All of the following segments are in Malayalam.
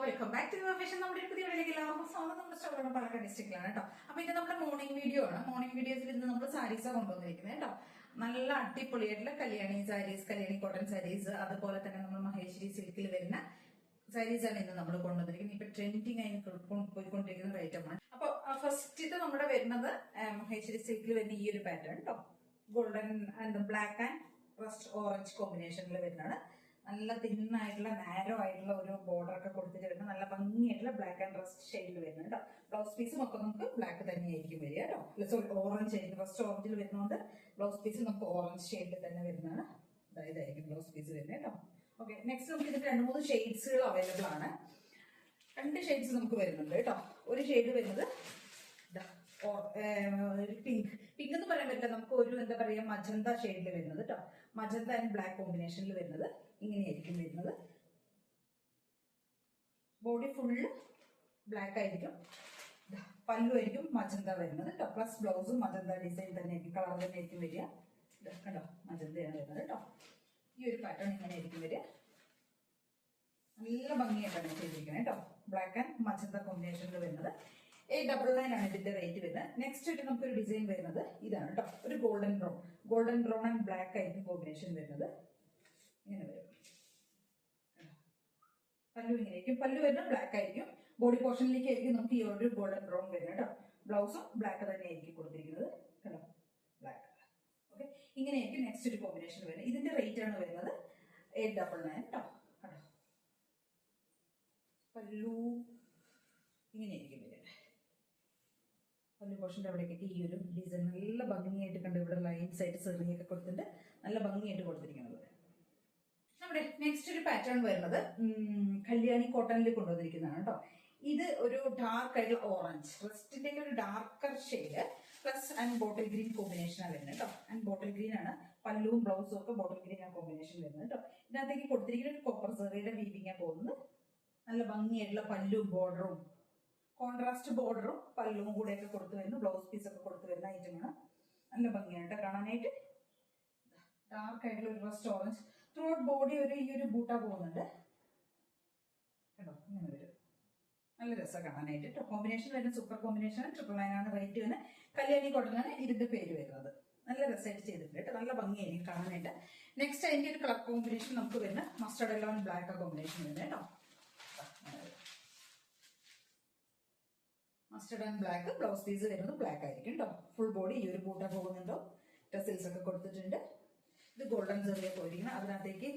Welcome back to profession. നമ്മുടെ പുതിയ വീഡിയോയിലേക്ക് എല്ലാവർക്കും സ്വാഗതം. നമ്മുടെ സ്റ്റോറിയുടെ പാലക്കാട് ഡിസ്ട്രിക്റ്റിലാണ് കേട്ടോ. അപ്പൊ ഇത് നമ്മുടെ മോർണിംഗ് വീഡിയോ ആണ്. മോർണിംഗ് വീഡിയോസിൽ ഇന്ന് നമ്മൾ സാരീസാണ് കൊണ്ടുവന്നിരിക്കുന്നത് കേട്ടോ. നല്ല അടിപൊളിയായിട്ടുള്ള കല്യാണി സാരീസ്, കല്യാണി കോട്ടൺ സാരീസ്, അതുപോലെ തന്നെ നമ്മൾ മഹേശ്വരി സിൽക്കിൽ വരുന്ന സാരീസ് ആണ് ഇന്ന് നമ്മൾ കൊണ്ടുവന്നിരിക്കുന്നത്. ഇപ്പൊ ട്രെൻഡിങ് ആയി പോയിക്കൊണ്ടിരിക്കുന്ന ഒരു ഐറ്റമാണ്. അപ്പൊ ഫസ്റ്റ് ഇത് നമ്മുടെ വരുന്നത് മഹേശ്വരി സിൽക്കിൽ വരുന്ന ഈ ഒരു പാറ്റേൺ കേട്ടോ. Golden and black and rust orange കോമ്പിനേഷനിൽ വരുന്നതാണ്. നല്ല തിന്നായിട്ടുള്ള നാരോ ആയിട്ടുള്ള ഒരു ബോർഡർ ഒക്കെ കൊടുത്തിട്ട് വരുന്ന നല്ല ഭംഗിയായിട്ടുള്ള ബ്ലാക്ക് ആൻഡ് റസ്റ്റ് ഷെയ്ഡിൽ വരുന്നത് കേട്ടോ. ബ്ലൗസ് പീസും ഒക്കെ നമുക്ക് ബ്ലാക്ക് തന്നെയായിരിക്കും വരിക കേട്ടോ. സോറി, ഓറഞ്ച് ആയിരിക്കും. ഫസ്റ്റ് ഓറഞ്ചിൽ വരുന്നതുകൊണ്ട് ബ്ലൗസ് പീസ് നമുക്ക് ഓറഞ്ച് ഷെയ്ഡിൽ തന്നെ വരുന്നതാണ്. ഇതായിരിക്കും ബ്ലൗസ് പീസ് വരുന്നത് കേട്ടോ. ഓക്കെ, നെക്സ്റ്റ് നമുക്ക് ഇതിന് 2-3 ഷെയ്ഡ്സുകൾ അവൈലബിൾ ആണ്. 2 ഷെയ്ഡ്സ് നമുക്ക് വരുന്നുണ്ട് കേട്ടോ. ഒരു ഷെയ്ഡ് വരുന്നത് പിങ്ക് എന്ന് പറയാൻ പറ്റില്ല, നമുക്ക് ഒരു എന്താ പറയാ മജന്ത ഷെയ്ഡിൽ വരുന്നത് കേട്ടോ. മജന്ത ആൻഡ് ബ്ലാക്ക് കോമ്പിനേഷനിൽ വരുന്നത് ഇങ്ങനെയായിരിക്കും വരുന്നത്. ബോഡി ഫുള്ള് ബ്ലാക്ക് ആയിരിക്കും. പല്ലു ആയിരിക്കും മജന്ത വരുന്നത് കേട്ടോ. പ്ലസ് ബ്ലൗസും മജന്ത ഡിസൈൻ തന്നെ ആയിരിക്കും, കളർ തന്നെ ആയിരിക്കും വരിക കേട്ടോ. മജന്തയാണ് വരുന്നത് കേട്ടോ. ഈ ഒരു പാറ്റേൺ ഇങ്ങനെ ആയിരിക്കും വരിക. നല്ല ഭംഗിയായിട്ടാണ് ചെയ്തിരിക്കുന്നത് കേട്ടോ. ബ്ലാക്ക് ആൻഡ് മജന്ത കോമ്പിനേഷനിൽ വരുന്നത് 899 ആണ് ഇതിന്റെ റേറ്റ് വരുന്നത്. നെക്സ്റ്റ് ആയിട്ട് നമുക്കൊരു ഡിസൈൻ വരുന്നത് ഇതാണ് കേട്ടോ. ഒരു ഗോൾഡൻ ബ്രൗൺ ആൻഡ് ബ്ലാക്ക് ആയിരിക്കും കോമ്പിനേഷൻ വരുന്നത്. ഇങ്ങനെ വരും. പല്ലു ഇങ്ങനെയായിരിക്കും. പല്ലു വരുന്നത് ബ്ലാക്ക് ആയിരിക്കും. ബോഡി പോർഷനിലേക്ക് ആയിരിക്കും നമുക്ക് ഈ ഒരു ഗോൾഡൻ ബ്രൗൺ വരുന്നത് കേട്ടോ. ബ്ലൗസും ബ്ലാക്ക് തന്നെ ആയിരിക്കും കൊടുത്തിരിക്കുന്നത് കേട്ടോ. ബ്ലാക്ക്. ഓക്കെ, ഇങ്ങനെയായിരിക്കും നെക്സ്റ്റ് ഒരു കോമ്പിനേഷൻ വരുന്നത്. ഇതിന്റെ റേറ്റ് ആണ് വരുന്നത് 899 കേട്ടോ. കേട്ടോ, പല്ലു ഇങ്ങനെയായിരിക്കും വരുന്നത്. പല്ലു പോർഷന്റെ അവിടേക്കൊക്കെ ഈ ഒരു ഡിസൈൻ നല്ല ഭംഗിയായിട്ട് കണ്ട് ഇവിടെ ലൈൻസ് ആയിട്ട് സെറിയൊക്കെ കൊടുത്തിട്ട് നല്ല ഭംഗിയായിട്ട് കൊടുത്തിരിക്കുന്നത്. നമ്മുടെ നെക്സ്റ്റ് ഒരു പാറ്റേൺ വരുന്നത് കല്യാണി കോട്ടണിൽ കൊണ്ടുവന്നിരിക്കുന്നതാണ് കേട്ടോ. ഇത് ഒരു ഡാർക്ക് ആയിട്ടുള്ള ഓറഞ്ച് റെസ്റ്റിന്റെ ഒരു darker shade plus and bottle green കോമ്പിനേഷനാണ് വരുന്നത് കേട്ടോ. ആൻഡ് ബോട്ടിൽ ഗ്രീൻ ആണ് പല്ലുവും ബ്ലൗസും ഒക്കെ ബോട്ടിൽ ഗ്രീൻ ആണ് കോമ്പിനേഷൻ വരുന്നത് കേട്ടോ. ഇതിനകത്തേക്ക് കൊടുത്തിരിക്കുന്ന ഒരു കോപ്പർ സെറിയുടെ വീവിംഗ് ആണ് പോകുന്നത്. നല്ല ഭംഗിയായിട്ടുള്ള പല്ലും ബോർഡറും കോൺട്രാസ്റ്റ് ബോർഡറും പല്ലും കൂടെയൊക്കെ കൊടുത്തു വരുന്നു. ബ്ലൗസ് പീസ് ഒക്കെ കൊടുത്തു വരുന്ന ഐറ്റമാണ്. നല്ല ഭംഗിയായിട്ട് കാണാനായിട്ട്. ഡാർക്ക് ആയിട്ടുള്ള ഒരു rest orange through out body ഈ ഒരു ബൂട്ട പോകുന്നുണ്ട് കേട്ടോ. ഇങ്ങനെ വരും. നല്ല രസം കാണാനായിട്ട് കേട്ടോ. കോമ്പിനേഷൻ വരുന്ന സൂപ്പർ കോമ്പിനേഷൻ. 999 ആണ് റേറ്റ് വരുന്നത്. കല്യാണി കോട്ടനാണ് ഇതിന്റെ പേര് വരുന്നത്. നല്ല രസമായിട്ട് ചെയ്തിട്ടുണ്ട് കേട്ടോ. നല്ല ഭംഗിയായിരിക്കും കാണാനായിട്ട്. നെക്സ്റ്റ് അതിന്റെ ഒരു കളർ കോമ്പിനേഷൻ നമുക്ക് വരുന്ന mustard yellow and black combination വരുന്നത് കേട്ടോ. Mustard and black. Blouse piece വരുന്നത് ബ്ലാക്ക് ആയിരിക്കും കേട്ടോ. ഫുൾ ബോഡി ഈ ഒരു ബൂട്ട പോകുന്നുണ്ടോ. ടെസിൽസ് ഒക്കെ കൊടുത്തിട്ടുണ്ട്. ഇത് ഗോൾഡൻ സെറിയ പോയിരിക്കണം. അതിനകത്തേക്ക്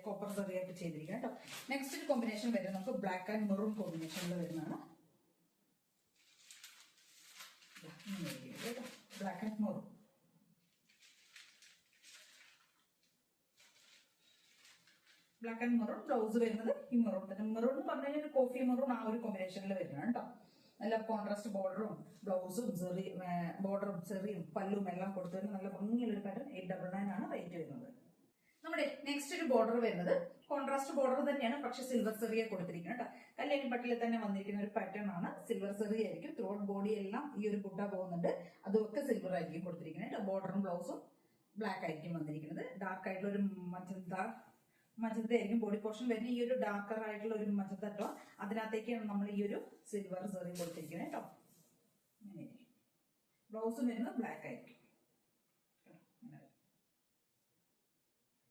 കോപ്പർ സെറിയ ഒക്കെ ചെയ്തിരിക്കണം കേട്ടോ. നെക്സ്റ്റ് ഒരു കോമ്പിനേഷൻ വരുന്നത് നമുക്ക് ബ്ലാക്ക് ആൻഡ് മെറൂൺ കോമ്പിനേഷനിൽ വരുന്നതാണ്. Black and maroon. Black and maroon. Blouse വരുന്നത് ഈ മെറൂൺ തന്നെ. മെറൂൺ എന്ന് പറഞ്ഞു കഴിഞ്ഞാൽ കോഫി മെറൂൺ ആ ഒരു കോമ്പിനേഷനിൽ വരുന്നതാണ് കേട്ടോ. നല്ല കോൺട്രാസ്റ്റ് ബോർഡറും ബ്ലൗസും ബോർഡറും ചെറിയും പല്ലും എല്ലാം കൊടുത്തു വരുന്ന നല്ല ഭംഗിയുള്ള ഒരു പാറ്റേൺ. 899 ആണ് റേറ്റ് വരുന്നത്. നമ്മുടെ നെക്സ്റ്റ് ഒരു ബോർഡർ വരുന്നത് കോൺട്രാസ്റ്റ് ബോർഡർ തന്നെയാണ്, പക്ഷെ സിൽവർ സെറിയ കൊടുത്തിരിക്കുന്നത് കേട്ടോ. കല്യാണി പട്ടിൽ തന്നെ വന്നിരിക്കുന്ന ഒരു പാറ്റേൺ ആണ്. സിൽവർ സെറിയ ആയിരിക്കും. ത്രൂ ഔട്ട് ബോഡി എല്ലാം ഈ ഒരു ബുട്ട പോകുന്നുണ്ട്. അതൊക്കെ സിൽവർ ആയിരിക്കും കൊടുത്തിരിക്കുന്നത് കേട്ടോ. ബോർഡറും ബ്ലൗസും ബ്ലാക്ക് ആയിരിക്കും വന്നിരിക്കുന്നത്. ഡാർക്ക് ആയിട്ടുള്ള ഒരു മജന്ത ആയിരിക്കും ബോഡി പോർഷൻ വരുന്ന. ഈ ഒരു ഡാർക്കർ ആയിട്ടുള്ള ഒരു മജന്ത കേട്ടോ. അതിനകത്തേക്കാണ് നമ്മൾ ഈ ഒരു സിൽവർ സെറി കൊടുത്തിരിക്കുന്നത് കേട്ടോ. അങ്ങനെയായിരിക്കും. ബ്ലൗസും വരുന്നത് ബ്ലാക്ക് ആയിരിക്കും.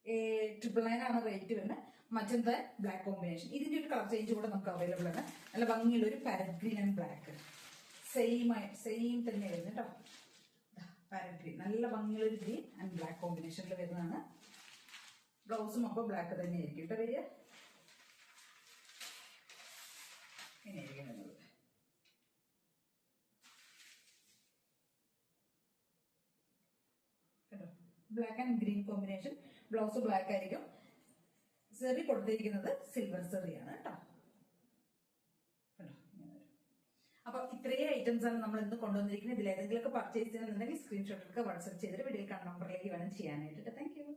899 ആണ് റേറ്റ് വരുന്നത്. Magenta black combination. ഇതിന്റെ ഒരു കളർ ചേഞ്ച് കൂടെ നമുക്ക് അവൈലബിൾ ആണ്. നല്ല ഭംഗിയുള്ള ഒരു parrot green and black same തന്നെ വരുന്നത് കേട്ടോ. പാരറ്റ് ഗ്രീൻ നല്ല ഭംഗിയുള്ള ഒരു ഗ്രീൻ ആൻഡ് ബ്ലാക്ക് കോമ്പിനേഷനിൽ വരുന്നതാണ്. ബ്ലൗസും അപ്പോൾ ബ്ലാക്ക് തന്നെ ആയിരിക്കും കേട്ടോ വരിക. ഇങ്ങനെയായിരിക്കും വരുന്നത്. കേട്ടോ, black and green combination. Blouse black ആയിരിക്കും. സെറി കൊടുത്തിരിക്കുന്നത് സിൽവർ സെറിയാണ് കേട്ടോ. അപ്പൊ ഇത്രയും ഐറ്റംസ് ആണ് നമ്മൾ ഇന്ന് കൊണ്ടുവന്നിരിക്കുന്നത്. ഇതിൽ ഏതെങ്കിലുമൊക്കെ പർച്ചേസ് ചെയ്യുന്നുണ്ടെങ്കിൽ സ്ക്രീൻഷോട്ട് എടുക്കുക, വാട്സ്ആപ്പ് ചെയ്തിട്ട് വീഡിയോയിൽ കാണുന്ന നമ്പറിലേക്ക് വേണം ചെയ്യാനായിട്ട്. Thank you.